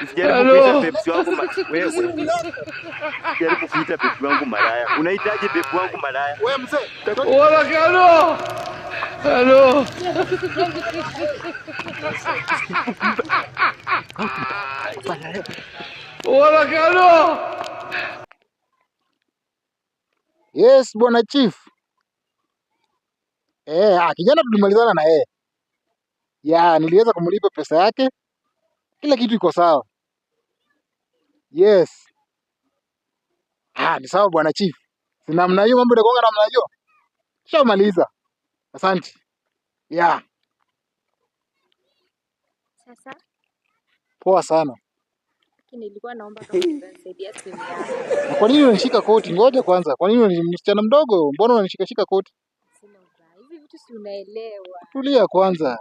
Usijaribu kuita Pepsi wangu wewe. Usijaribu kuita Pepsi wangu malaya. Unahitaji Pepsi wangu malaya? Wewe mzee. Wala kano. Hello. Wala kano. Yes, bwana chief. Kijana tulimalizana na yeye. Niliweza kumlipa pesa yake. Kila kitu iko sawa. Yes. Ni sawa bwana chief. Si namna hiyo mambo yanakuwa namna hiyo. Shamaliza. Asante. Sasa Poa sana. nilikuwa naomba kama unisaidia simu yangu. Kwa nini unanishika koti? Ngoja kwanza. Kwa nini ni msichana mdogo? Mbona unanishika koti? Sina ubaya. Hivi vitu si unaelewa. Tulia kwanza.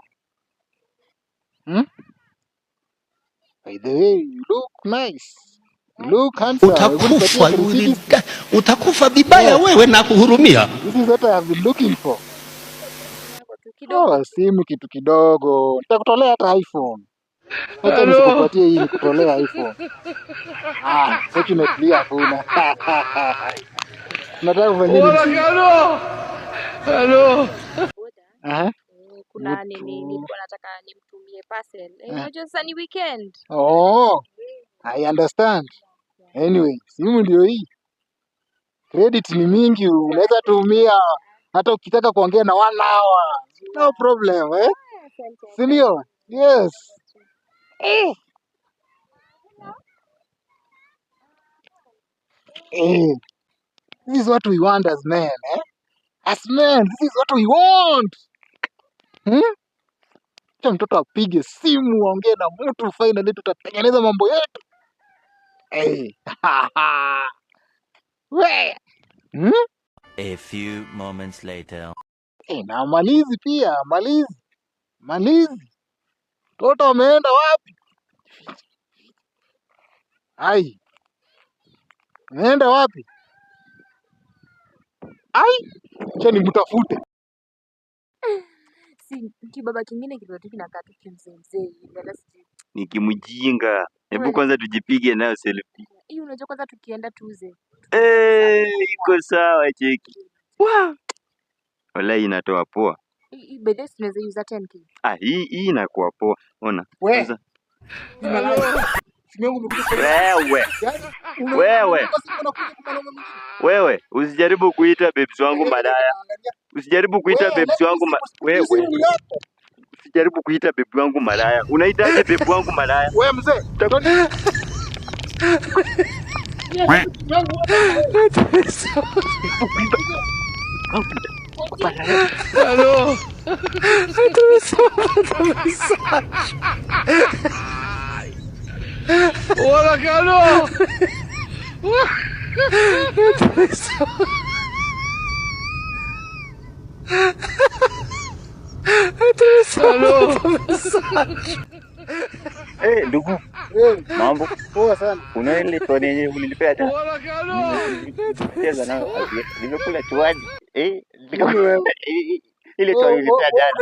By the way, you look nice. You look handsome. Utakufa vibaya wewe na kuhurumia. This is what I have been looking for. Simu kitu kidogo. Nitakutolea hata iPhone. Hata nisikupatie hii nikutolea iPhone. Fortunately hakuna. Nataka kufanya nini? Hello. Kuna nilikuwa nataka nimtumie parcel. Unajua sasa ni weekend. I understand. Anyway, simu ndio hii. Credit ni mingi, unaweza tumia hata ukitaka kuongea na 1 hour. No problem, Sindio? Yes. This is what we want as men, As men, this is what we want. Acha mtoto apige simu, aongee na mtu, finally tutatengeneza mambo yetu. A few moments later. Na malizi pia, malizi. Toto ameenda wapi? Ameenda wapi? Acha nimtafute. Si baba kingine kidogo kinakaa tu kimzee. Ni kimjinga. Hebu kwanza tujipige nayo selfie. Hii unajua kwanza tukienda tuuze. Iko sawa cheki. Wallahi inatoa poa. Hii bado tunaweza use 10k. Hii inakuwa poa. Ona. Kwanza. Wewe usijaribu kuita babes wangu malaya. Usijaribu kuita babes wangu usijaribu kuita babe wangu malaya. Unahitaji babe wangu malaya? Wewe mzee. Hello. Wala kano. Ndugu. Mambo. Poa sana. Una ile toni yenyewe ulinipea hata. Wala kano. Cheza nayo. Nimekula chwani. Ile toni ulinipea jana.